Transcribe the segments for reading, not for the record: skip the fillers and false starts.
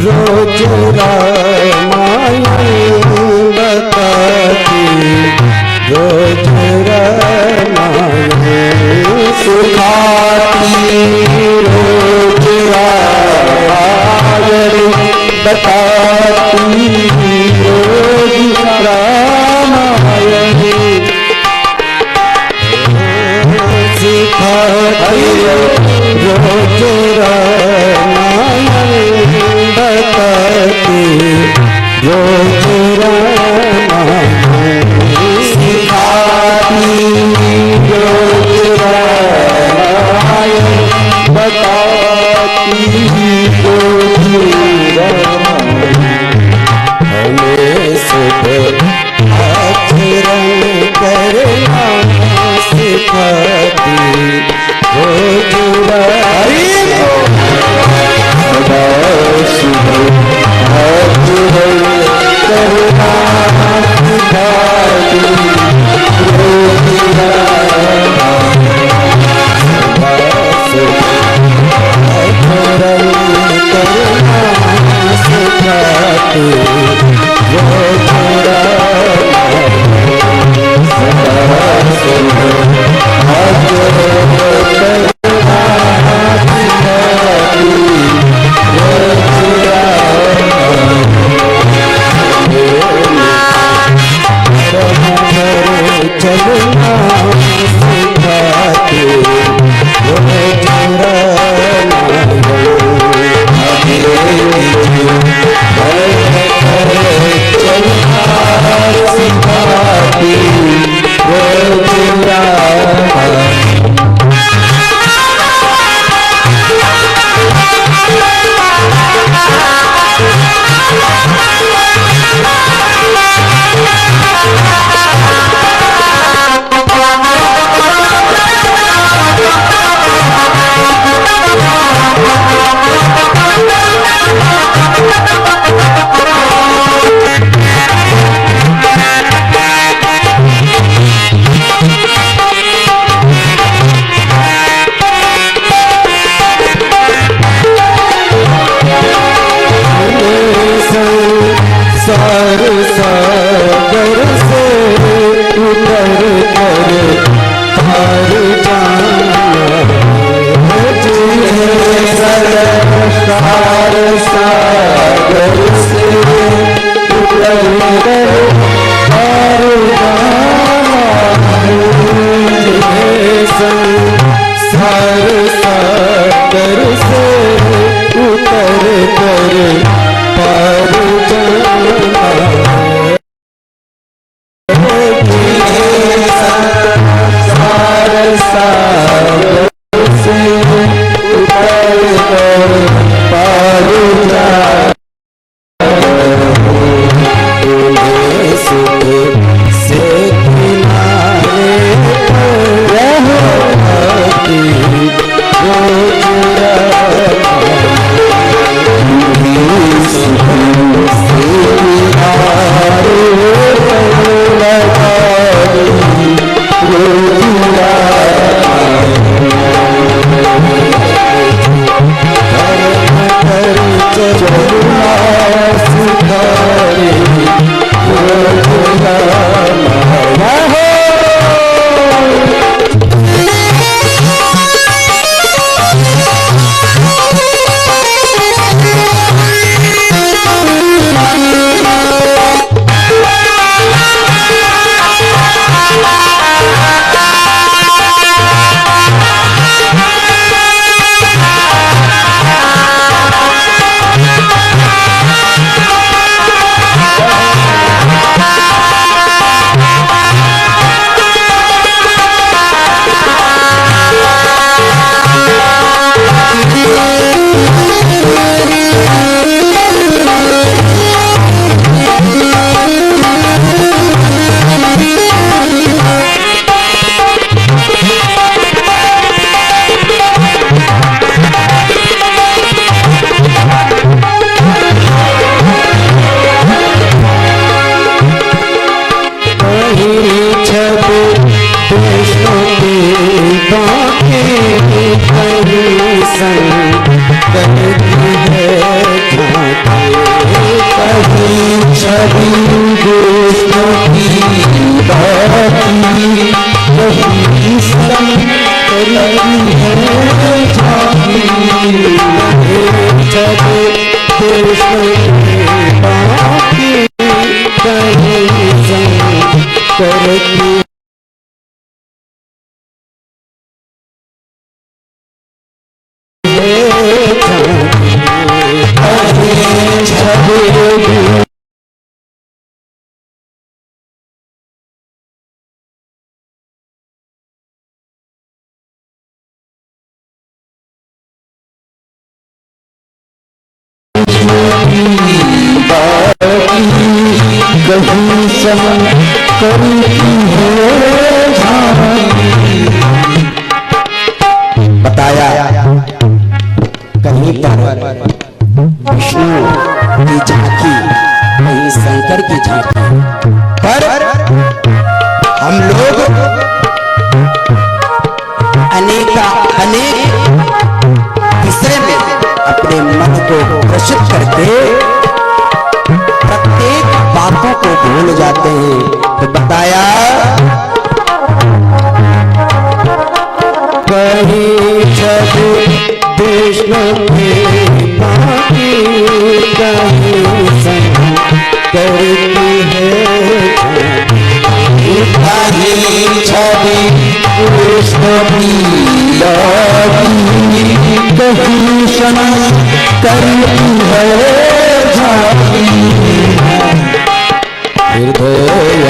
रोज रामायण बताती, रोज रामायण सुनाती, रोज रामायण बताती, रोज रामायण सिखाती, रोज रामायण बताती, रोज रामायण सिखाती, रोज रामायण बताती, रोज रामायण हमें सुबह आचरण करना सिखाती, रोज सदा सुबह आचरण करना सिखाती, रोज आचरण करना सिखाती, रोज चलना सिखाती, सागर से उतर कर पार जाना, सागर से उतर कर पार जाना, सागर से उतर कर पार जाना, रोज कृष्ण की बाती वही सम करती है झांकी जब कृष्ण की बाती वही सम करती कहीं सम करती है झांकी। बताया कहीं पर विष्णु की झांकी, कहीं शंकर की झांकी, पर हम लोग अनेक विषय में अपने मन को प्रशित करके प्रत्येक बातों को भूल जाते हैं। तो बताया कहीं जब विष्णु की बाती कहीं संग करती है कहीं छवि कृष्ण की बाती कहीं संग करती है झांकी। हृदय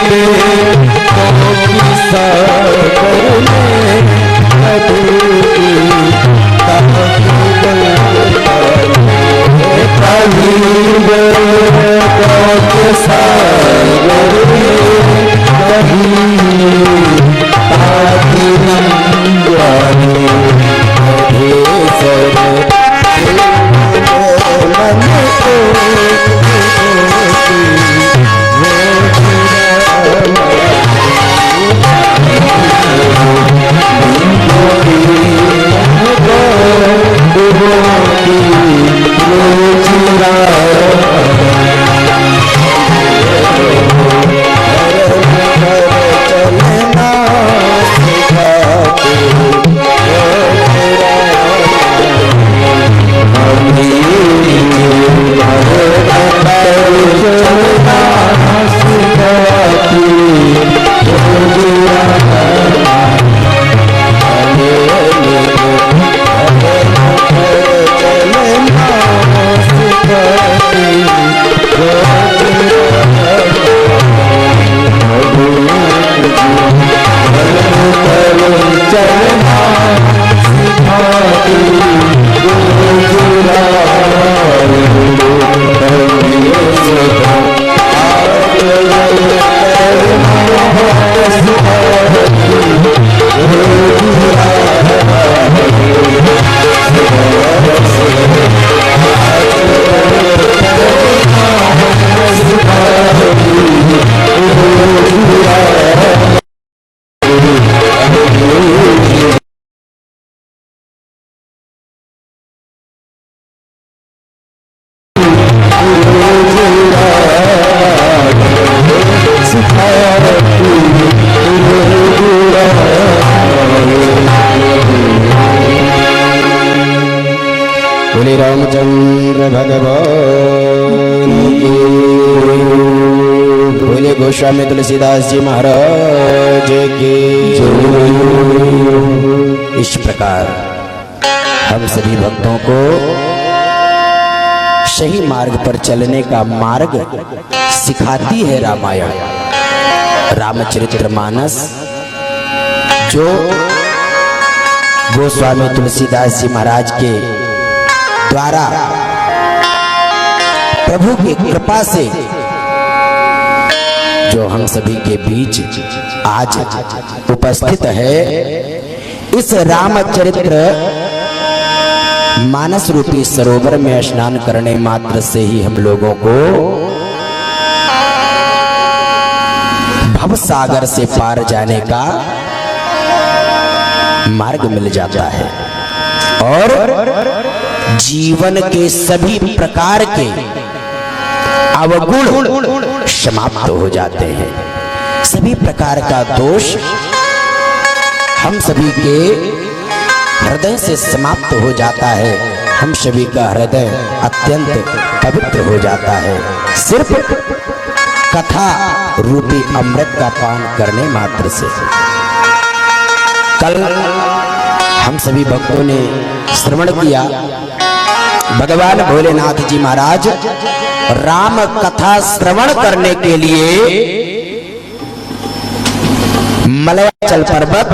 ताकि बोले रामचंद्र भगवान की, बोले गोस्वामी तुलसीदास जी महाराज की। इस प्रकार हम सभी भक्तों को सही मार्ग पर चलने का मार्ग सिखाती है रामायण, रामचरितमानस, जो गोस्वामी तुलसीदास जी महाराज के द्वारा प्रभु की कृपा से जो हम सभी के बीच आज उपस्थित है। इस रामचरित्र मानस रूपी सरोवर में स्नान करने मात्र से ही हम लोगों को भव सागर से पार जाने का मार्ग मिल जाता है और जीवन के सभी प्रकार के अवगुण समाप्त हो जाते हैं। सभी प्रकार का दोष हम सभी के हृदय से समाप्त हो जाता है। हम सभी का हृदय अत्यंत पवित्र हो जाता है सिर्फ कथा रूपी अमृत का पान करने मात्र से। कल हम सभी भक्तों ने श्रवण किया, भगवान भोलेनाथ जी महाराज राम कथा श्रवण करने के लिए मलयाचल पर्वत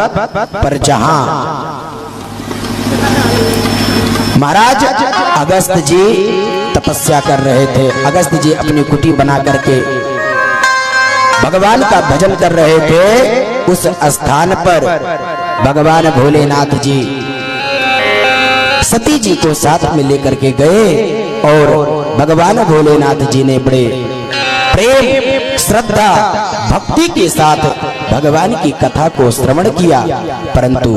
पर जहां महाराज अगस्त जी तपस्या कर रहे थे, अगस्त जी अपनी कुटी बना करके भगवान का भजन कर रहे थे, उस स्थान पर भगवान भोलेनाथ जी सती जी को साथ में लेकर के गए और भगवान भोलेनाथ जी ने बड़े प्रेम श्रद्धा भक्ति के साथ भगवान की कथा को श्रवण किया। परंतु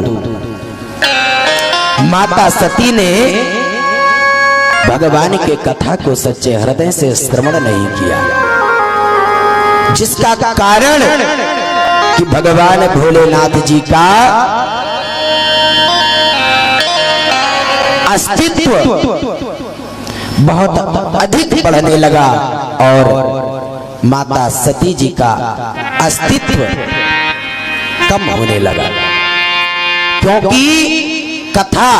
माता सती ने भगवान के कथा को सच्चे हृदय से श्रवण नहीं किया, जिसका कारण कि भगवान भोलेनाथ जी का अस्तित्व बहुत अधिक बढ़ने लगा और माता सती जी का अस्तित्व कम होने लगा, क्योंकि कथा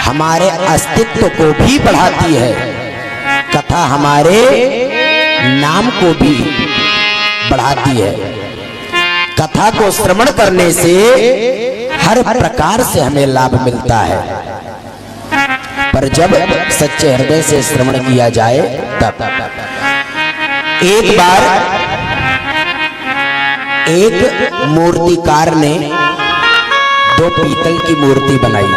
हमारे अस्तित्व को भी बढ़ाती है, कथा हमारे नाम को भी बढ़ाती है। कथा को श्रवण करने से हर प्रकार से हमें लाभ मिलता है। पर जब सच्चे हृदय से श्रवण किया जाए तब। एक बार एक मूर्तिकार ने दो पीतल की मूर्ति बनाई।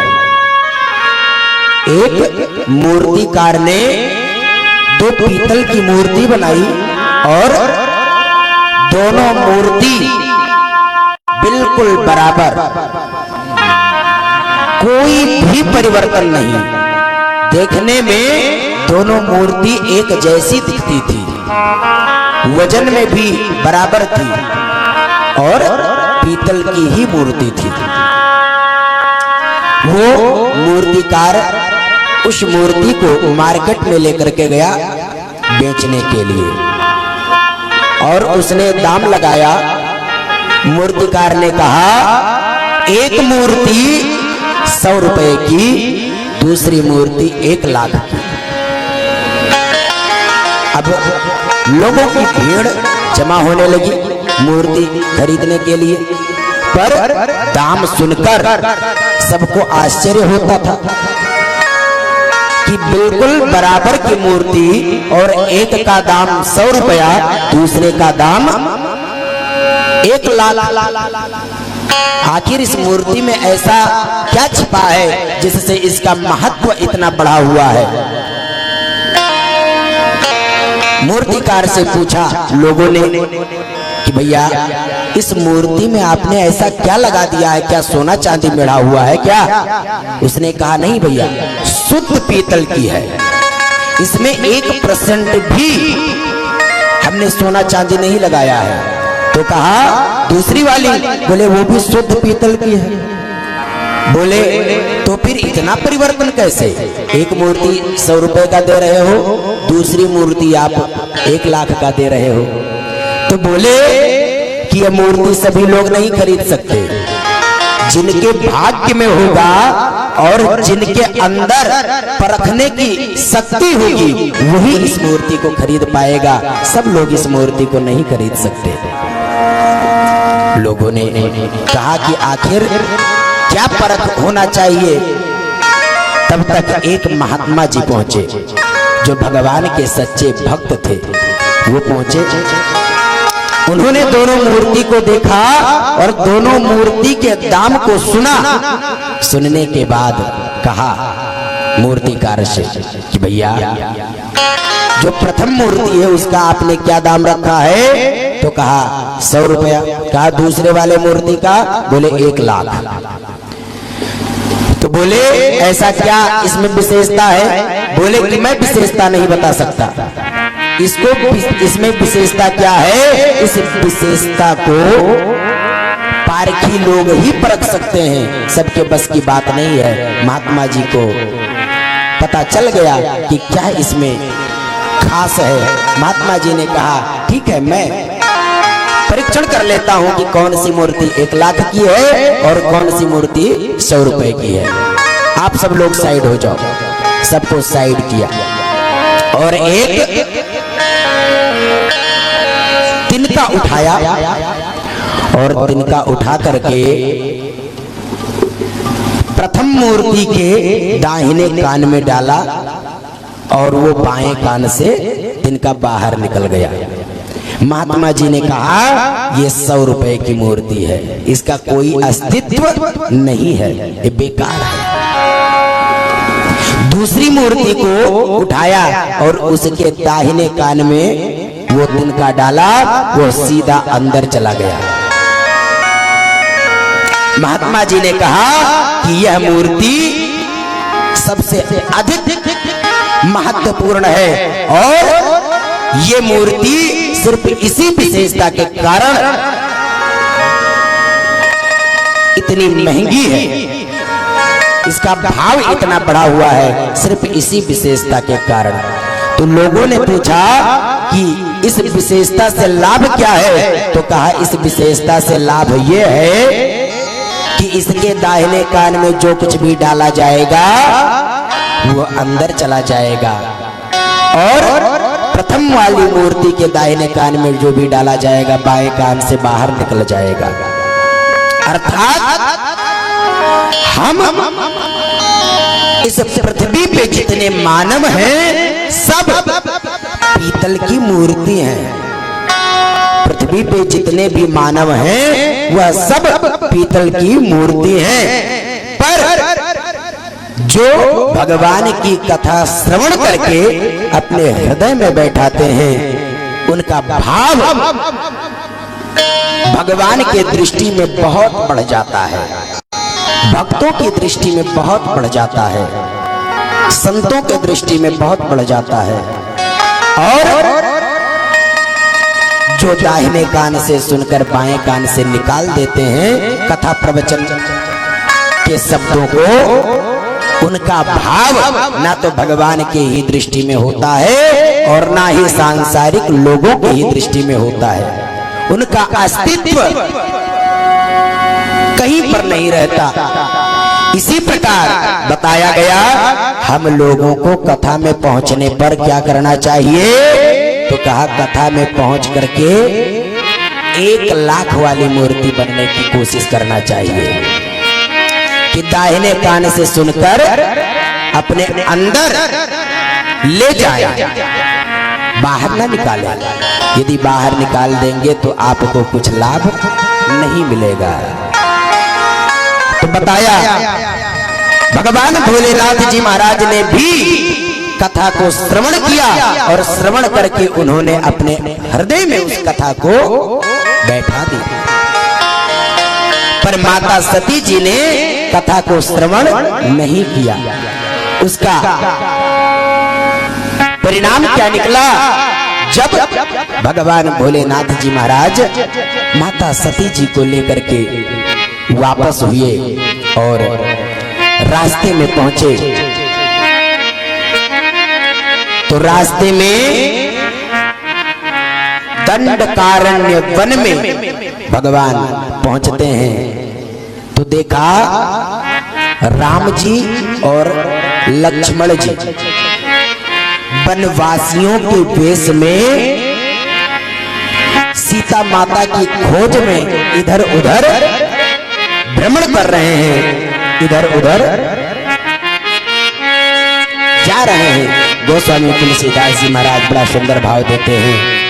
एक मूर्तिकार ने दो पीतल की मूर्ति बनाई और दोनों मूर्ति बिल्कुल बराबर, कोई भी परिवर्तन नहीं। देखने में दोनों मूर्ति एक जैसी दिखती थी, वजन में भी बराबर थी और पीतल की ही मूर्ति थी। वो मूर्तिकार उस मूर्ति को मार्केट में लेकर के गया बेचने के लिए और उसने दाम लगाया। मूर्तिकार ने कहा एक मूर्ति 100 रुपए की, दूसरी मूर्ति 1 लाख की। अब लोगों की भीड़ जमा होने लगी मूर्ति खरीदने के लिए, पर दाम सुनकर सबको आश्चर्य होता था कि बिल्कुल बराबर की मूर्ति और एक का दाम 100 रुपया, दूसरे का दाम 1 लाख। आखिर इस मूर्ति में ऐसा क्या छिपा है जिससे इसका महत्व इतना बढ़ा हुआ है? मूर्तिकार से पूछा लोगों ने कि भैया इस मूर्ति में आपने ऐसा क्या लगा दिया है, क्या सोना चांदी मिला हुआ है क्या? उसने कहा नहीं भैया, शुद्ध पीतल की है, इसमें 1% भी हमने सोना चांदी नहीं लगाया है। तो कहा दूसरी वाली? बोले वो भी शुद्ध पीतल की है। बोले तो फिर इतना परिवर्तन कैसे? एक मूर्ति 100 रुपए का दे रहे हो, दूसरी मूर्ति आप 1 लाख का दे रहे हो। तो बोले कि यह मूर्ति सभी लोग नहीं खरीद सकते, जिनके भाग्य में होगा और जिनके अंदर परखने की शक्ति होगी वही इस मूर्ति को खरीद पाएगा, सब लोग इस मूर्ति को नहीं खरीद सकते। लोगों ने कहा कि आखिर क्या परख होना चाहिए? तब तक एक महात्मा जी पहुंचे जो भगवान के सच्चे भक्त थे। वो पहुंचे, उन्होंने दोनों मूर्ति को देखा और दोनों मूर्ति के दाम को सुना। सुनने के बाद कहा मूर्तिकार से कि भैया जो प्रथम मूर्ति है उसका आपने क्या दाम रखा है? तो कहा 100 रुपया। कहा दूसरे वाले मूर्ति का? बोले 1 लाख। तो बोले ऐसा क्या इसमें विशेषता है? बोले कि मैं विशेषता नहीं बता सकता, इसमें विशेषता क्या है? इस विशेषता को पारखी लोग ही परख सकते हैं, सबके बस की बात नहीं है। महात्मा जी को पता चल गया कि क्या इसमें खास है। महात्मा जी ने कहा ठीक है, मैं परीक्षण कर लेता हूं कि कौन सी मूर्ति 1 लाख की है और कौन सी मूर्ति 100 रुपए की है। आप सब लोग साइड हो जाओ। सबको साइड किया और एक तिनका उठाया और तिनका उठा करके प्रथम मूर्ति के दाहिने कान में डाला और वो बाएं कान से तिनका बाहर निकल गया। महात्मा जी ने कहा ये 100 रुपए की मूर्ति है, इसका कोई अस्तित्व नहीं है, ये बेकार है। दूसरी मूर्ति को उठाया और उसके दाहिने कान में वो तिनका डाला, वो सीधा अंदर चला गया। महात्मा जी ने कहा कि यह मूर्ति सबसे अधिक महत्वपूर्ण है और ये मूर्ति सिर्फ इसी विशेषता के कारण इतनी महंगी है, इसका भाव इतना बढ़ा हुआ है सिर्फ इसी विशेषता के कारण। तो लोगों ने पूछा कि इस विशेषता से लाभ क्या है? तो कहा इस विशेषता से लाभ ये है कि इसके दाहिने कान में जो कुछ भी डाला जाएगा वो अंदर चला जाएगा और प्रथम वाली मूर्ति के दाहिने कान में जो भी डाला जाएगा बाएं कान से बाहर निकल जाएगा। अर्थात हम इस पृथ्वी पे जितने मानव हैं सब पीतल की मूर्ति हैं। पृथ्वी पे जितने भी मानव हैं वह सब पीतल की मूर्ति हैं। पर जो भगवान की कथा श्रवण करके अपने हृदय में बैठाते हैं उनका भाव भगवान के दृष्टि में बहुत बढ़ जाता है, भक्तों की दृष्टि में बहुत बढ़ जाता है, संतों के दृष्टि में बहुत बढ़ जाता है। और जो दाहिने कान से सुनकर बाएं कान से निकाल देते हैं कथा प्रवचन के शब्दों को, उनका भाव ना तो भगवान के ही दृष्टि में होता है और ना ही सांसारिक लोगों की ही दृष्टि में होता है। उनका अस्तित्व कहीं पर नहीं रहता। इसी प्रकार बताया गया हम लोगों को कथा में पहुंचने पर क्या करना चाहिए, तो कहा कथा में पहुंच करके 1 लाख वाली मूर्ति बनने की कोशिश करना चाहिए कि दाहिने कान से सुनकर अपने अंदर ले जाए, बाहर ना निकाले। यदि बाहर निकाल देंगे तो आपको कुछ लाभ नहीं मिलेगा। तो बताया भगवान भोलेनाथ जी महाराज ने भी कथा को श्रवण किया और श्रवण करके उन्होंने अपने हृदय में उस कथा को बैठा दी। पर माता सती जी ने कथा को श्रवण नहीं किया। उसका परिणाम क्या निकला, जब भगवान भोलेनाथ जी महाराज माता सती जी को लेकर के वापस हुए और रास्ते में पहुंचे तो रास्ते में दंडकारण्य वन में भगवान पहुंचते हैं तो देखा राम जी और लक्ष्मण जी वनवासियों के वेश में सीता माता की खोज में इधर उधर भ्रमण कर रहे हैं, इधर उधर जा रहे हैं। गोस्वामी तुलसीदास जी महाराज बड़ा सुंदर भाव देते हैं।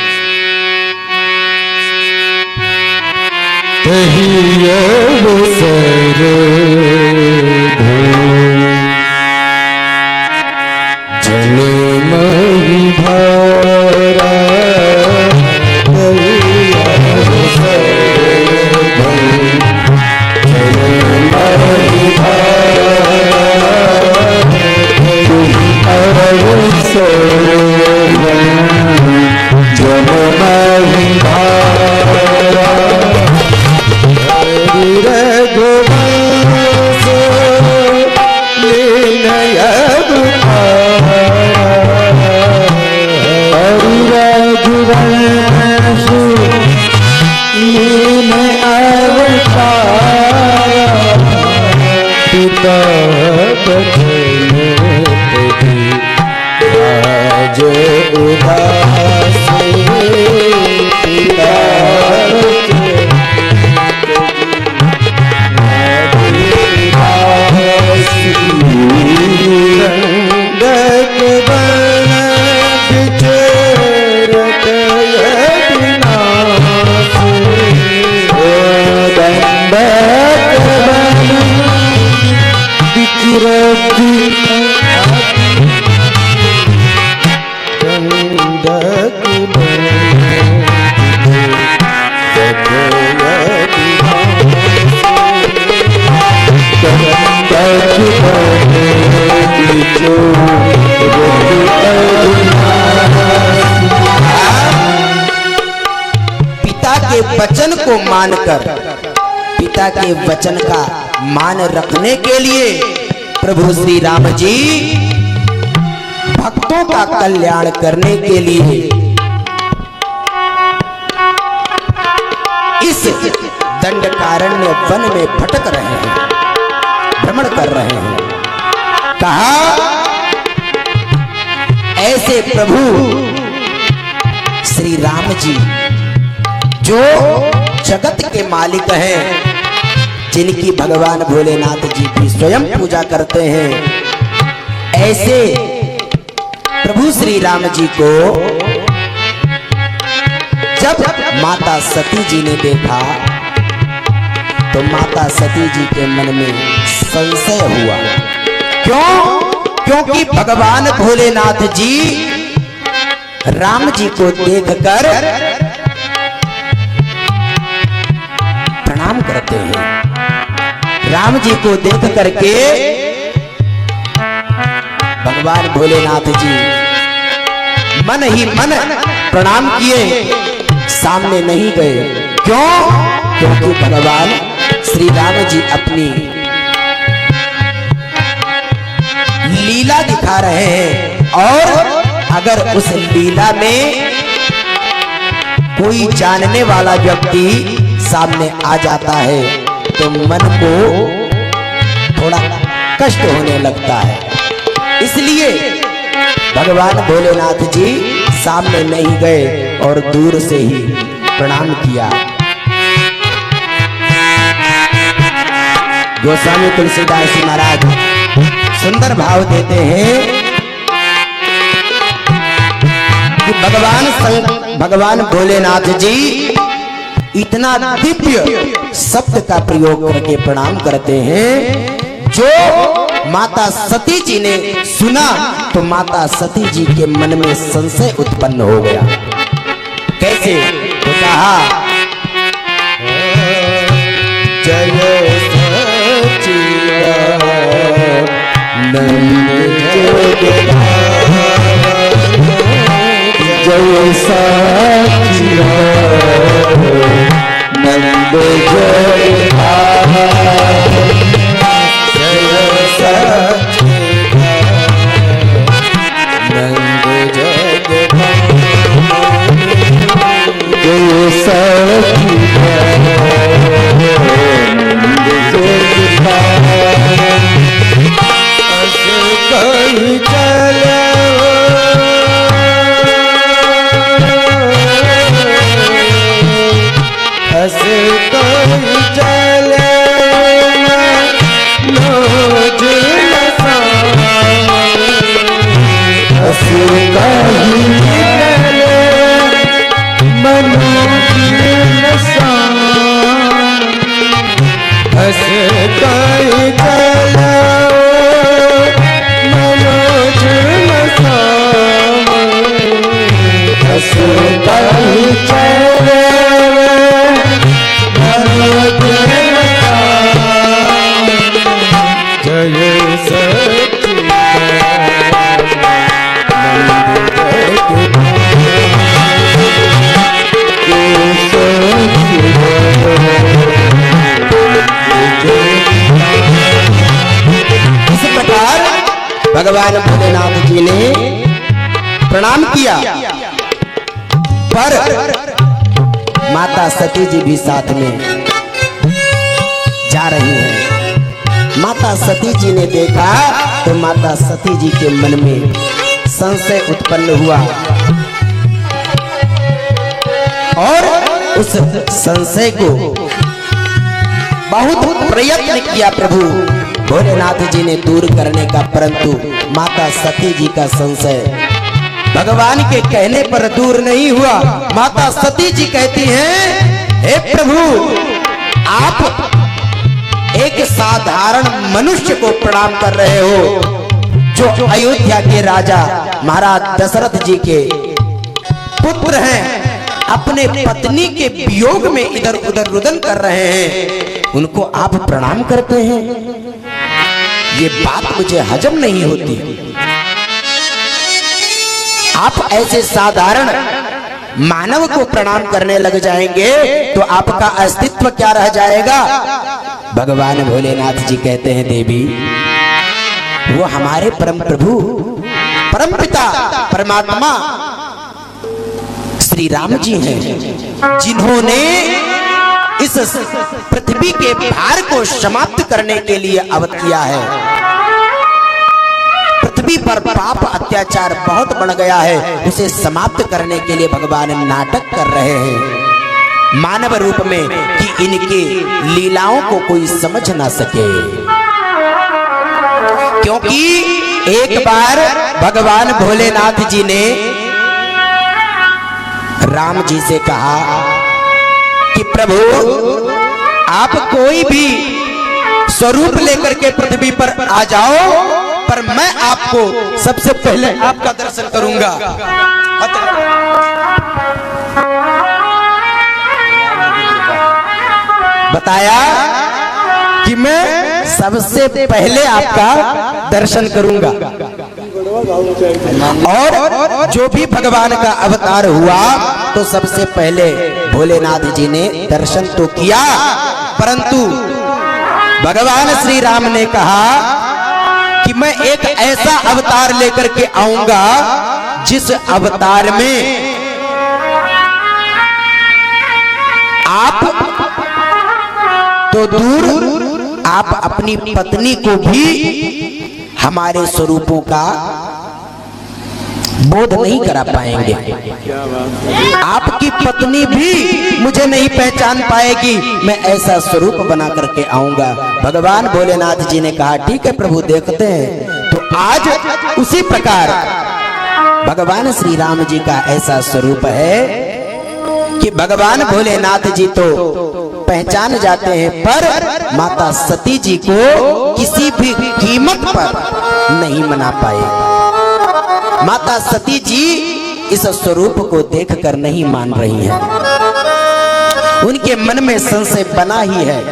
वचन को मानकर, पिता के वचन का मान रखने के लिए प्रभु श्री राम जी भक्तों का कल्याण करने के लिए इस दंडकारण्य वन में भटक रहे हैं, भ्रमण कर रहे हैं। कहा ऐसे प्रभु श्री राम जी जो जगत के मालिक हैं, जिनकी भगवान भोलेनाथ जी भी स्वयं पूजा करते हैं, ऐसे प्रभु श्री राम जी को जब माता सती जी ने देखा तो माता सती जी के मन में संशय हुआ। क्यों? क्योंकि भगवान भोलेनाथ जी राम जी को देखकर प्रणाम करते हैं। राम जी को देख करके भगवान भोलेनाथ जी मन ही मन प्रणाम किए, सामने नहीं गए। क्यों? क्योंकि भगवान श्री राम जी अपनी लीला दिखा रहे हैं, और अगर उस लीला में कोई जानने वाला व्यक्ति सामने आ जाता है तो मन को थोड़ा कष्ट होने लगता है। इसलिए भगवान भोलेनाथ जी सामने नहीं गए और दूर से ही प्रणाम किया। गोस्वामी तुलसीदास जी महाराज सुंदर भाव देते हैं कि भगवान भोलेनाथ जी इतना दिव्य शब्द का प्रयोग करके प्रणाम करते हैं, जो माता सती जी ने सुना तो माता सती जी के मन में संशय उत्पन्न हो गया। कैसे? तो कहा, जय जय सच्चिदानंद नंद जय भगवान भोलेनाथ जी ने प्रणाम किया, पर माता सती जी भी साथ में जा रही हैं। माता सती जी ने देखा तो माता सती जी के मन में संशय उत्पन्न हुआ, और उस संशय को बहुत प्रयत्न किया प्रभु भोलेनाथ जी ने दूर करने का, परंतु माता सती जी का संशय भगवान के कहने पर दूर नहीं हुआ। माता सती जी कहती हैं, हे प्रभु, आप एक साधारण मनुष्य को प्रणाम कर रहे हो, जो अयोध्या के राजा महाराज दशरथ जी के पुत्र हैं, अपने पत्नी के वियोग में इधर उधर रुदन कर रहे हैं, उनको आप प्रणाम करते हैं? ये बात मुझे हजम नहीं होती। आप ऐसे साधारण मानव को प्रणाम करने लग जाएंगे तो आपका अस्तित्व क्या रह जाएगा? भगवान भोलेनाथ जी कहते हैं, देवी, वो हमारे परम प्रभु, परम पिता, परमात्मा श्री राम जी हैं, जिन्होंने इस पृथ्वी के भार को समाप्त करने के लिए अवतरित किया है। पृथ्वी पर पाप अत्याचार बहुत बढ़ गया है, उसे समाप्त करने के लिए भगवान नाटक कर रहे हैं मानव रूप में, कि इनके लीलाओं को कोई समझ ना सके। क्योंकि एक बार भगवान भोलेनाथ जी ने राम जी से कहा कि प्रभु आप कोई भी स्वरूप लेकर के पृथ्वी पर आ जाओ, पर मैं आपको सबसे पहले आपका दर्शन करूंगा। बताया कि मैं सबसे पहले आपका दर्शन करूंगा, और जो भी भगवान का अवतार हुआ तो सबसे पहले भोलेनाथ जी ने दर्शन तो किया, परंतु भगवान श्री राम ने कहा कि मैं एक ऐसा अवतार लेकर के आऊंगा जिस अवतार में आप तो दूर, आप अपनी पत्नी को भी हमारे स्वरूपों का बोध नहीं करा पाएंगे। आपकी पत्नी भी मुझे नहीं पहचान पाएगी, मैं ऐसा स्वरूप बना करके आऊंगा। भगवान भोलेनाथ जी ने कहा ठीक है प्रभु, देखते हैं। तो आज उसी प्रकार भगवान श्री राम जी का ऐसा स्वरूप है कि भगवान भोलेनाथ जी तो पहचान जाते हैं, पर माता सती जी को किसी भी कीमत पर नहीं मना पाए। माता सती जी इस स्वरूप को देखकर नहीं मान रही हैं, उनके मन में संशय बना ही है।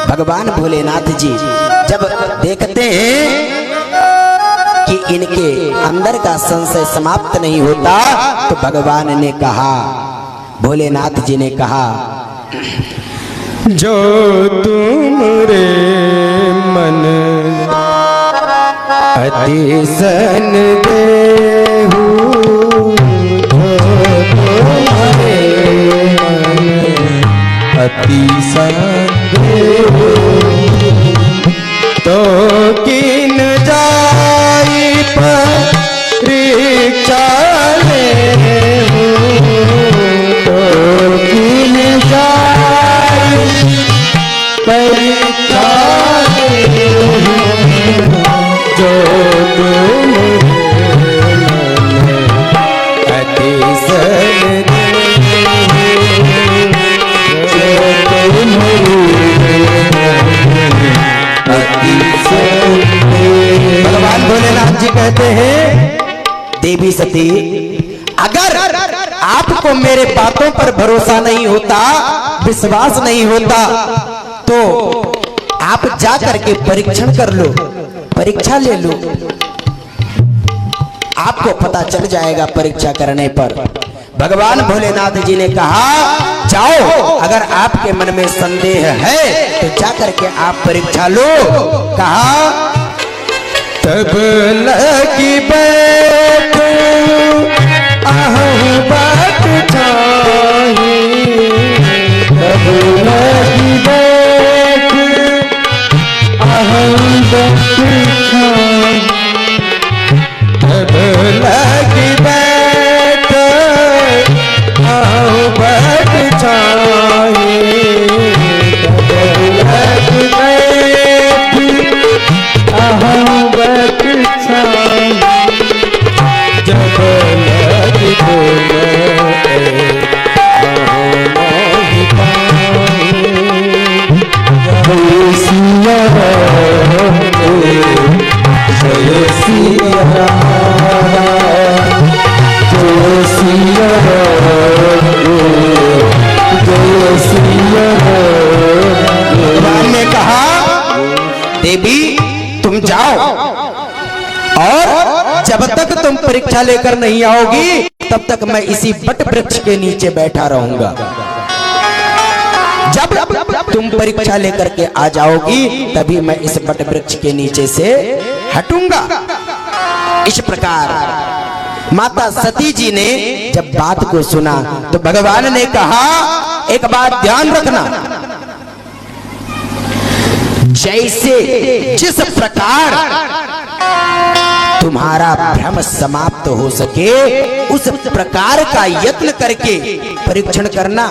भगवान भोलेनाथ जी जब देखते हैं कि इनके अंदर का संशय समाप्त नहीं होता, तो भगवान ने कहा, भोलेनाथ जी ने कहा, जो तुमरे मन अति सन देहु, तुम्हारे मन अति सन देहु, तो किन जाई परीक्षा लेहु, तो किन जाई परीक्षा लेहु, जो तुमरे मन अति सन देहु, जो तुमरे अति सन देहु। भगवान भोलेनाथ जी कहते हैं, देवी सती, अगर आपको मेरे बातों पर भरोसा नहीं होता, विश्वास नहीं होता, तो आप जा करके परीक्षण कर लो, परीक्षा ले लो, आपको पता चल जाएगा परीक्षा करने पर। भगवान भोलेनाथ जी ने कहा, जाओ, अगर आपके मन में संदेह है तो जा करके आप परीक्षा लो। कहा, तब लगी बैठ आहू बात चाही, तब लगी बैठ आहू बात चाही, तब लगी बैठ आहू बात चाही, तब लगी बैठ आहू बात चाही, जब लगी बोले नहीं पाए, जय सिया राम, जय सिया राम, जय सिया राम, जय सिया राम। भगवान ने कहा, देवी तुम जाओ, और जब तक तुम परीक्षा लेकर नहीं आओगी तब तक मैं इसी बट वृक्ष के नीचे बैठा रहूंगा। जब तुम परीक्षा लेकर के आ जाओगी तभी मैं इस बट वृक्ष के नीचे से हटूंगा। इस प्रकार माता सती जी ने जब बात को सुना तो भगवान ने कहा, एक बात ध्यान रखना, जैसे जिस प्रकार तुम्हारा भ्रम समाप्त हो सके उस प्रकार का यत्न करके परीक्षण करना।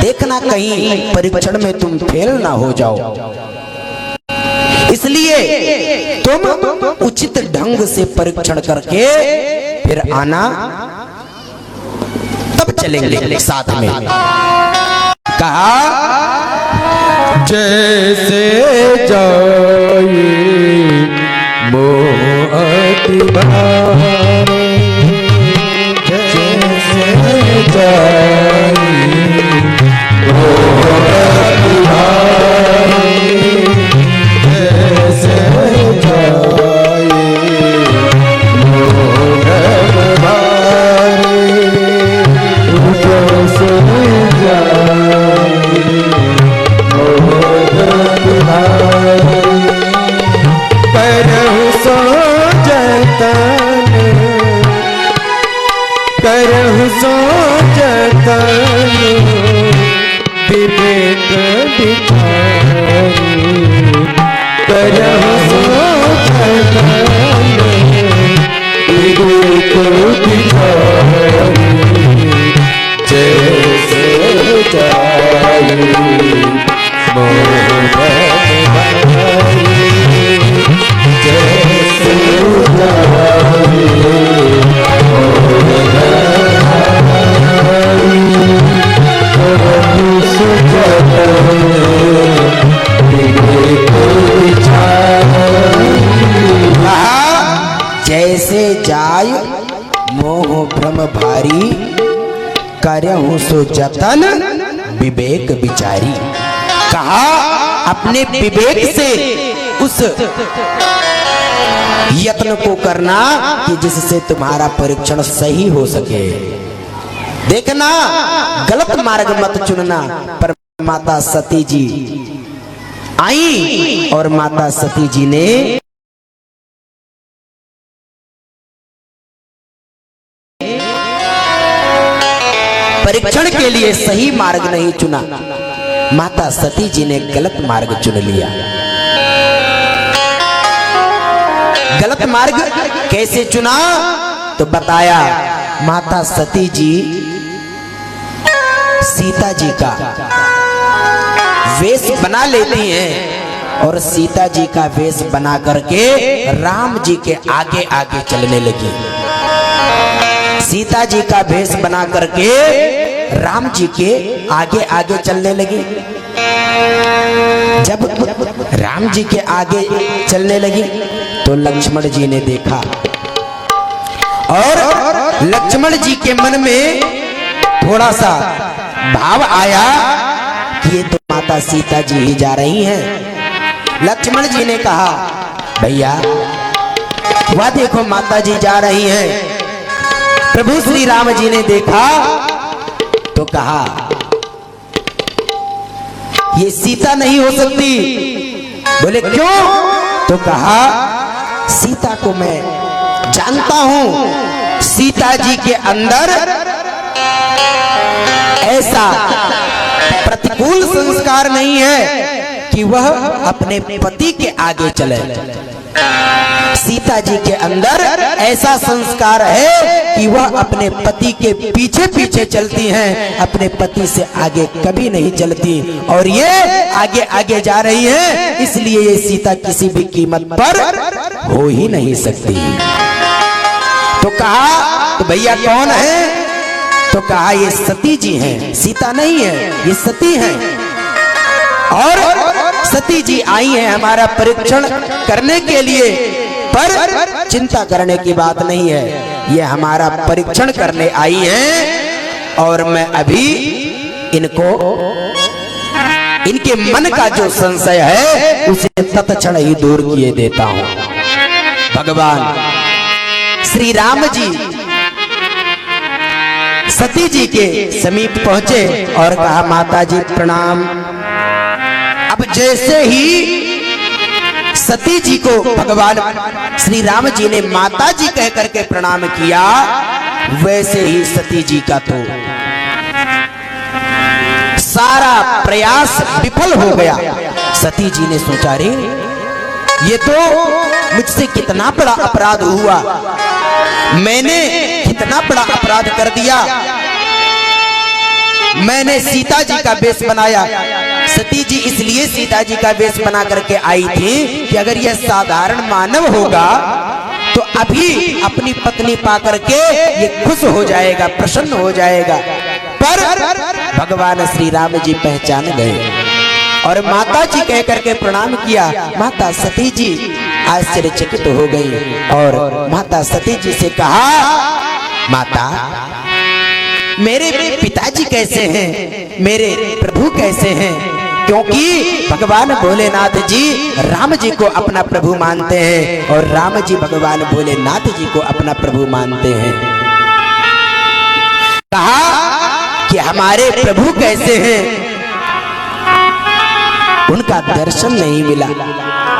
देखना कहीं परीक्षण में तुम फेल ना हो जाओ। इसलिए तुम उचित ढंग से परीक्षण करके फिर आना, तब चलेंगे साथ में। कहा जैसे जाए मोह अति भारे, जैसे जाए मोह अति भारे, जैसे जाए मोह अति भारे, जैसे जाए करहु सो जतन, करहु सो जतन, विवेक विचारी, करहु सो जतन, विवेक विचारी, जैसे जाए मोह भारी, जैसे जाए मोह भारी, करहु सो जतन, विवेक विचारी। जैसे जाय मोह भ्रम भारी, करहु सो जतन विवेक विचारी। कहा अपने विवेक से उस यत्न को करना कि जिससे तुम्हारा परीक्षण सही हो सके। देखना, गलत मार्ग मत चुनना। पर माता सती जी आई और माता सती जी ने परीक्षण के लिए सही मार्ग नहीं चुना। माता सती जी ने गलत मार्ग चुन लिया। गलत मार्ग कैसे चुना तो बताया, माता सती जी सीता जी का वेश बना लेती हैं और सीता जी का वेश बना करके राम जी के आगे आगे चलने लगी। सीता जी का वेश बना करके राम जी के आगे आगे चलने लगी। जब राम जी के आगे चलने लगी तो लक्ष्मण जी ने देखा और लक्ष्मण जी के मन में थोड़ा सा भाव आया कि ये तो माता सीता जी ही जा रही हैं। लक्ष्मण जी ने कहा, भैया वह देखो माता जी जा रही हैं। प्रभु श्री राम जी ने देखा तो कहा, ये सीता नहीं हो सकती। बोले क्यों? तो कहा, सीता को मैं जानता हूं, सीता जी के अंदर ऐसा प्रतिकूल संस्कार नहीं है कि वह अपने पति के आगे चले। सीता जी के अंदर ऐसा संस्कार है कि वह अपने पति के पीछे पीछे चलती हैं, अपने पति से आगे कभी नहीं चलती। और ये आगे आगे जा रही है, इसलिए ये सीता किसी भी कीमत पर हो ही नहीं सकती। तो कहा, तो भैया कौन है? तो कहा, ये सती जी हैं, सीता नहीं है, ये सती हैं। और सती जी आई हैं हमारा परीक्षण करने के लिए, पर चिंता करने की बात नहीं है, ये हमारा परीक्षण करने आई हैं। और मैं अभी इनको, इनके मन का जो संशय है उसे तत्क्षण ही दूर किए देता हूं। भगवान श्री राम जी सती जी के समीप पहुंचे और कहा, माता जी प्रणाम। अब जैसे ही सती जी को भगवान श्री राम जी ने माता जी कह करके प्रणाम किया, वैसे ही सती जी का तो सारा प्रयास विफल हो गया। सती जी ने सोचा, रे ये तो मुझसे कितना बड़ा अपराध हुआ, मैंने कितना बड़ा अपराध कर दिया। मैंने सीता जी का वेश बनाया, सती जी इसलिए सीता जी का वेश बना करके आई थी कि अगर यह साधारण मानव होगा तो अभी अपनी पत्नी पा करके ये खुश हो जाएगा, प्रसन्न हो जाएगा। पर भगवान श्री राम जी पहचान गए और माता जी कह करके प्रणाम किया। माता सती जी आश्चर्यचकित हो गई और माता सती जी से कहा, माता मेरे पिताजी कैसे हैं, मेरे प्रभु कैसे हैं? क्योंकि भगवान भोलेनाथ जी राम जी को अपना प्रभु मानते हैं और राम जी भगवान भोलेनाथ जी को अपना प्रभु मानते हैं। कहा कि हमारे प्रभु कैसे हैं, उनका दर्शन नहीं मिला।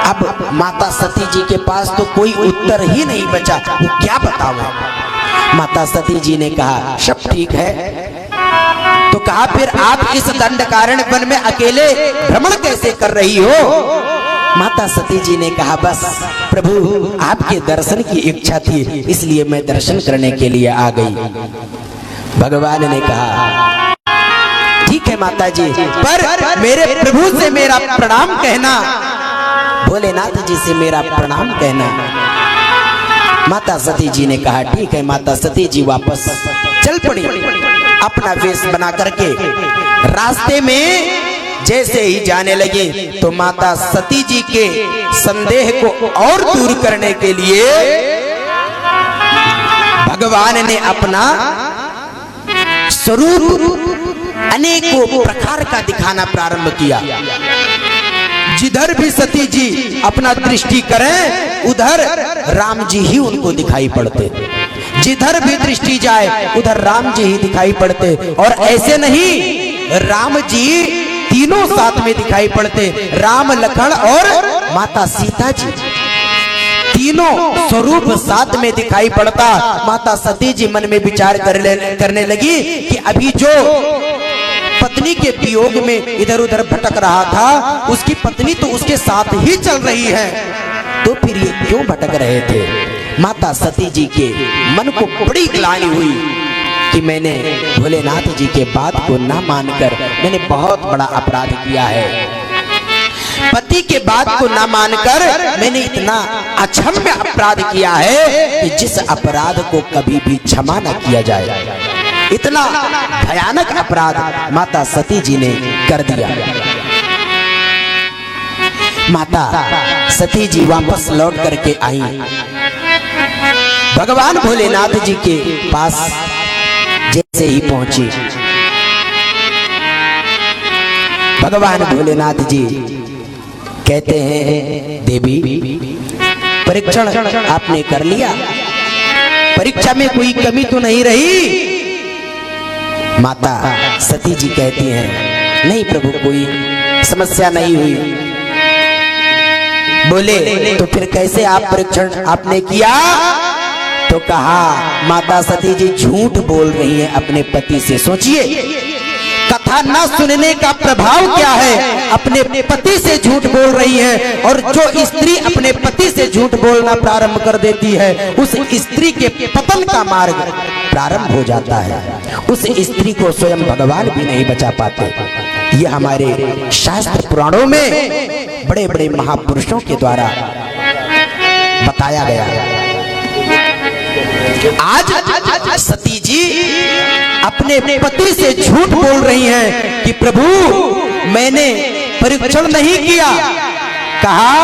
अब माता सती जी के पास तो कोई उत्तर ही नहीं बचा, वो क्या बताओ। माता सती जी ने कहा सब ठीक है। तो कहा फिर आप इस दंडकारण्य वन में अकेले भ्रमण कैसे कर रही हो? माता सती जी ने कहा बस प्रभु आपके दर्शन की इच्छा थी, इसलिए मैं दर्शन करने के लिए आ गई। भगवान ने कहा ठीक है माता जी, पर मेरे प्रभु से मेरा प्रणाम कहना, भोलेनाथ जी से मेरा प्रणाम कहना। माता सती जी ने कहा ठीक है। माता सती जी वापस चल पड़ी अपना वेश बना करके। रास्ते में जैसे ही जाने लगे तो माता सती जी के संदेह को और दूर करने के लिए भगवान ने अपना स्वरूप अनेकों प्रकार का दिखाना प्रारंभ किया। जिधर भी सती जी अपना दृष्टि करें उधर राम जी ही उनको दिखाई पड़ते, जिधर भी दृष्टि जाए उधर राम जी ही दिखाई पड़ते। और ऐसे नहीं, राम जी तीनों साथ में दिखाई पड़ते, राम लखन और माता सीता जी तीनों स्वरूप साथ में दिखाई पड़ता। माता सती जी मन में विचार करने लगी कि अभी जो पत्नी के वियोग में इधर उधर भटक रहा था, उसकी पत्नी तो उसके साथ ही चल रही है, तो फिर ये क्यों भटक रहे थे? माता सती जी के मन को बड़ी ग्लानि हुई कि मैंने भोलेनाथ जी के बात को ना मानकर मैंने बहुत बड़ा अपराध किया है। पति के बात को ना मानकर मैंने इतना अक्षम्य अपराध किया है कि जिस अपराध को कभी भी क्षमा न किया जाए, इतना भयानक अपराध माता सती जी ने कर दिया। माता सती जी वापस लौट करके आई। भगवान भोलेनाथ जी के पास जैसे ही पहुंची, भगवान भोलेनाथ जी कहते हैं देवी परीक्षण आपने कर लिया, परीक्षा में कोई कमी तो नहीं रही? माता सती जी कहती हैं नहीं प्रभु, कोई समस्या नहीं हुई। बोले तो फिर कैसे आप परीक्षण आपने किया? तो कहा माता सती जी झूठ बोल रही हैं अपने पति से। सोचिए कथा न सुनने का प्रभाव क्या है, अपने पति से झूठ बोल रही है। और जो स्त्री अपने पति से झूठ बोलना प्रारंभ कर देती है, उस स्त्री के पतन का मार्ग प्रारंभ हो जाता है। उस स्त्री को स्वयं भगवान भी नहीं बचा पाते। ये हमारे शास्त्र पुराणों में बड़े बड़े महापुरुषों के द्वारा बताया गया है। आज सती जी अपने पति से झूठ बोल रही हैं कि प्रभु मैंने परीक्षण नहीं किया। कहा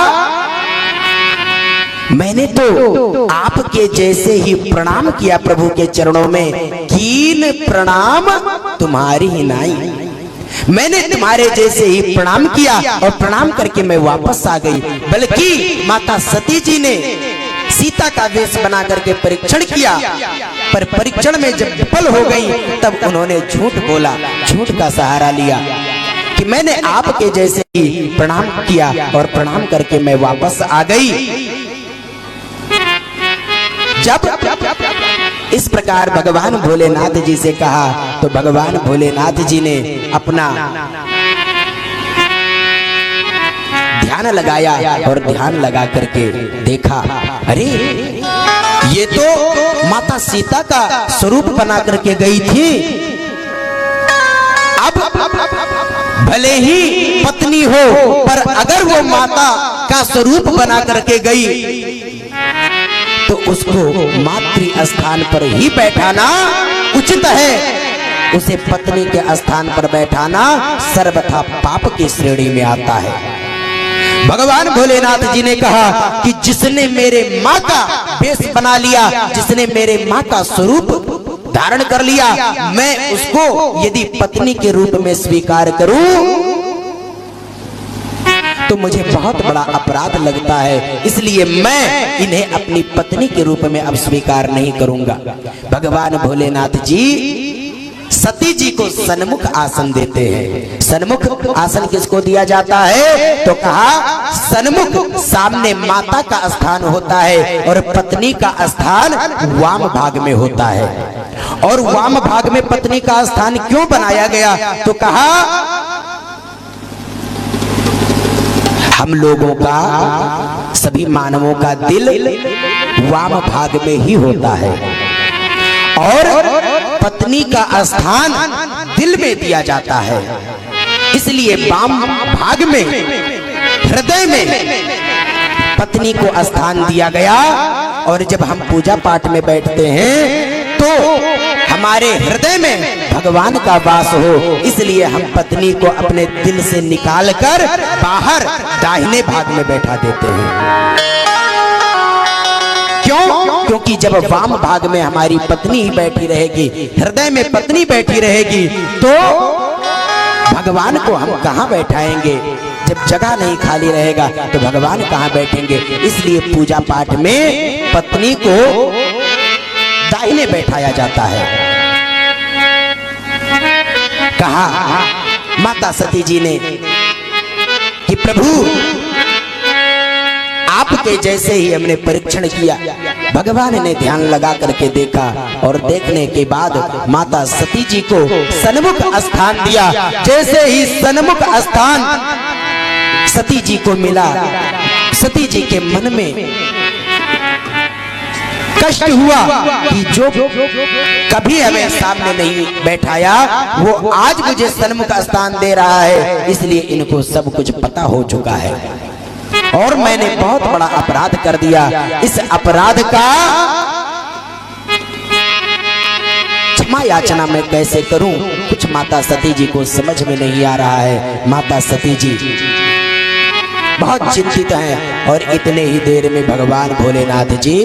मैंने तो आपके जैसे ही प्रणाम किया प्रभु के चरणों में, कीन प्रणाम तुम्हारी ही नाई। मैंने तुम्हारे जैसे ही प्रणाम किया और प्रणाम करके मैं वापस आ गई। बल्कि माता सती जी ने सीता का वेश बना करके परीक्षण किया, पर परीक्षण में जब विफल हो गई तब उन्होंने झूठ बोला, झूठ का सहारा लिया कि मैंने आपके जैसे ही प्रणाम किया और प्रणाम करके मैं वापस आ गई। जब इस प्रकार भगवान भोलेनाथ जी से कहा तो भगवान भोलेनाथ जी ने अपना ध्यान लगाया और ध्यान लगा करके देखा, अरे ये तो माता सीता का स्वरूप बना करके गई थी। अब भले ही पत्नी हो, पर अगर वो माता का स्वरूप बना करके गई तो उसको मातृ स्थान पर ही बैठाना उचित है। उसे पत्नी के स्थान पर बैठाना सर्वथा पाप की श्रेणी में आता है। भगवान भोलेनाथ जी ने कहा कि जिसने मेरे माँ का वेश बना लिया, जिसने मेरे माँ का स्वरूप धारण कर लिया, मैं उसको यदि पत्नी के रूप में स्वीकार करूं तो मुझे बहुत बड़ा अपराध लगता है, इसलिए मैं इन्हें अपनी पत्नी के रूप में अब स्वीकार नहीं करूंगा। भगवान भोलेनाथ जी सती जी को सन्मुख आसन देते हैं। सन्मुख आसन किसको दिया जाता है? तो कहा सन्मुख सामने माता का स्थान होता है और पत्नी का स्थान वाम भाग में होता है। और वाम भाग में पत्नी का स्थान क्यों बनाया गया? तो कहा हम लोगों का, सभी मानवों का दिल वाम भाग में ही होता है और पत्नी का स्थान दिल में दिया जाता है। इसलिए वाम भाग में, हृदय में पत्नी को स्थान दिया गया। और जब हम पूजा पाठ में बैठते हैं तो हमारे हृदय में भगवान का वास हो, इसलिए हम पत्नी को अपने दिल से निकालकर बाहर दाहिने भाग में बैठा देते हैं। क्यों? क्योंकि जब वाम भाग में हमारी पत्नी ही बैठी रहेगी, हृदय में पत्नी बैठी रहेगी, तो भगवान को हम कहाँ बैठाएंगे? जब जगह नहीं खाली रहेगा तो भगवान कहाँ बैठेंगे? इसलिए पूजा पाठ में पत्नी को दाहिने बैठाया जाता है। कहा माता सती जी ने कि प्रभु आपके जैसे ही हमने परीक्षण किया। भगवान ने ध्यान लगा करके देखा और देखने के बाद माता सती जी को सन्मुख स्थान दिया। जैसे ही सन्मुख स्थान सती जी को मिला, सती जी के मन में कष्ट हुआ कि जो कभी हमें सामने नहीं बैठाया वो आज मुझे सन्मुख स्थान दे रहा है, इसलिए इनको सब कुछ पता हो चुका है और मैंने बहुत बड़ा अपराध कर दिया। इस अपराध का क्षमा याचना मैं कैसे करूं? कुछ माता सती जी को समझ में नहीं आ रहा है। माता सती जी बहुत चिंतित हैं और इतने ही देर में भगवान भोलेनाथ जी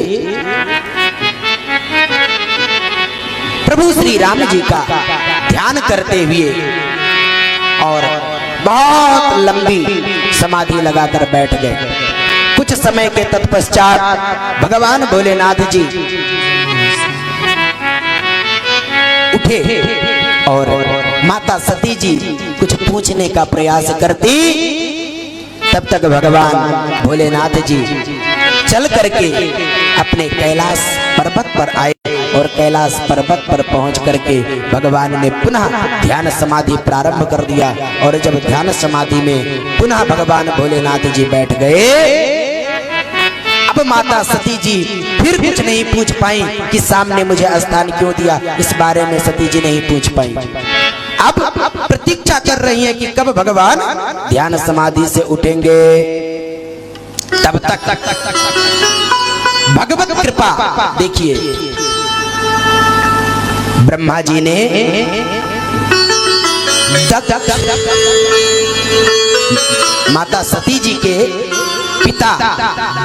प्रभु श्री राम जी का ध्यान करते हुए और बहुत लंबी समाधि लगाकर बैठ गए। कुछ समय के तत्पश्चात भगवान भोलेनाथ जी उठे और माता सती जी कुछ पूछने का प्रयास करती, तब तक भगवान भोलेनाथ जी चल करके अपने कैलाश पर्वत पर आए और कैलाश पर्वत पर पहुंच करके भगवान ने पुनः ध्यान समाधि प्रारंभ कर दिया। और जब ध्यान समाधि में पुनः भगवान भोलेनाथ जी बैठ गए, अब माता सती जी फिर कुछ नहीं पूछ पाई कि सामने मुझे स्थान क्यों दिया। इस बारे में सती जी नहीं पूछ पाई। अब प्रतीक्षा कर रही हैं कि कब भगवान ध्यान समाधि से उठेंगे। तब तक भगवत कृपा देखिए, ब्रह्मा जी ने माता सती जी के पिता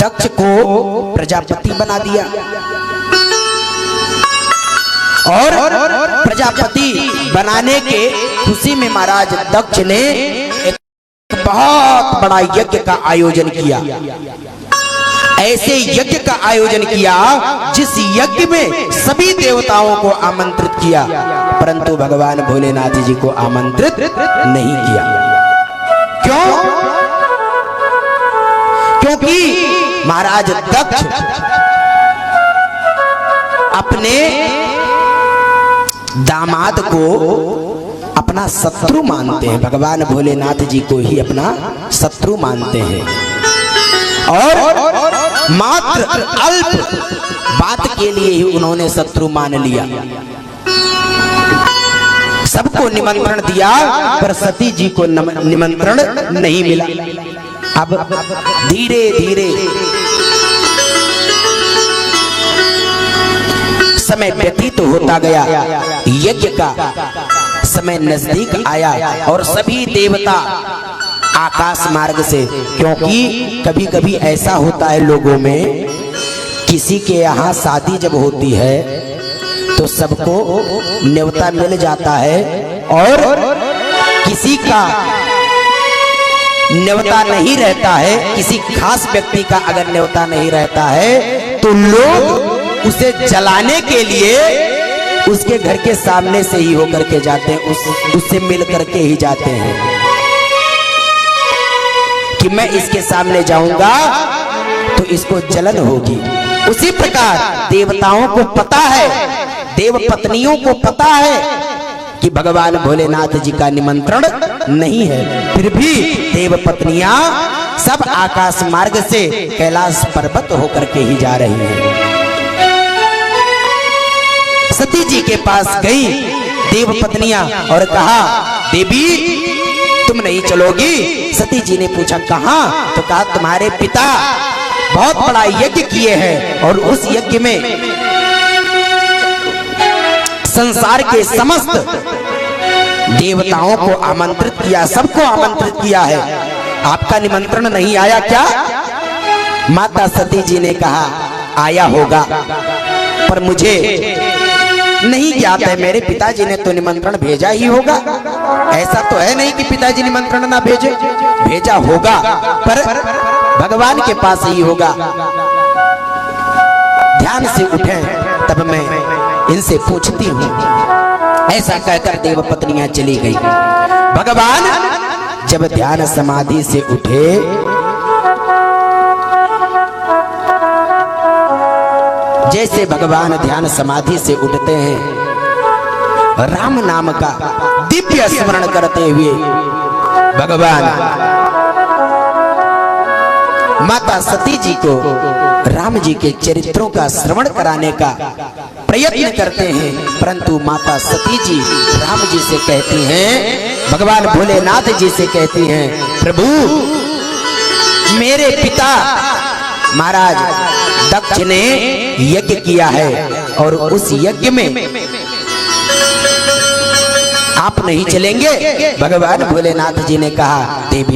दक्ष को प्रजापति बना दिया और प्रजापति बनाने के खुशी में महाराज दक्ष ने एक बहुत बड़ा यज्ञ का आयोजन किया। ऐसे यज्ञ का आयोजन किया जिस यज्ञ में सभी देवताओं को आमंत्रित किया, परंतु भगवान भोलेनाथ जी को आमंत्रित नहीं किया। क्यों? क्योंकि महाराज दक्ष अपने दामाद को अपना शत्रु मानते हैं। भगवान भोलेनाथ जी को ही अपना शत्रु मानते हैं और मात्र अल्प बात के लिए ही उन्होंने शत्रु मान लिया। सबको निमंत्रण दिया पर सती जी को निमंत्रण नहीं मिला। अब धीरे धीरे समय व्यतीत होता गया, यज्ञ का समय नजदीक आया और सभी देवता आकाश मार्ग से, क्योंकि कभी कभी ऐसा होता है लोगों में, किसी के यहाँ शादी जब होती है तो सबको न्योता मिल जाता है और किसी का न्योता नहीं रहता है, किसी खास व्यक्ति का अगर न्योता नहीं रहता है तो लोग उसे जलाने के लिए उसके घर के सामने से ही होकर के जाते हैं, उससे मिल करके ही जाते हैं कि मैं इसके सामने जाऊंगा तो इसको जलन होगी। उसी प्रकार देवताओं को पता है, देव पत्नियों को पता है कि भगवान भोलेनाथ जी का निमंत्रण नहीं है, फिर भी देव पत्नियां सब आकाश मार्ग से कैलाश पर्वत होकर के ही जा रही हैं। सती जी के पास गई देव पत्नियां और कहा, देवी तुम नहीं चलोगी? सती जी ने पूछा कहां? तो कहा तुम्हारे पिता बहुत बड़ा यज्ञ किए हैं और उस यज्ञ में संसार के समस्त देवताओं को आमंत्रित किया, सबको आमंत्रित किया है, आपका निमंत्रण नहीं आया क्या? माता सती जी ने कहा आया होगा पर मुझे नहीं ज्ञात है, मेरे पिताजी ने तो निमंत्रण भेजा ही होगा। ऐसा तो है नहीं कि पिताजी निमंत्रण ना भेजे, भेजा होगा पर भगवान के पास ही होगा। ध्यान से उठें तब मैं इनसे पूछती हूँ। ऐसा कहकर देव पत्नियां चली गई। भगवान जब ध्यान समाधि से उठे, जैसे भगवान ध्यान समाधि से उठते हैं, राम नाम का दिव्य स्मरण करते हुए भगवान माता सती जी को राम जी के चरित्रों का श्रवण कराने का प्रयत्न करते हैं, परंतु माता सती जी राम जी से कहती हैं, भगवान भोलेनाथ जी से कहती हैं, प्रभु मेरे पिता महाराज दक्ष ने यज्ञ किया है और उस यज्ञ में आप नहीं चलेंगे? भगवान भोलेनाथ जी ने कहा, देवी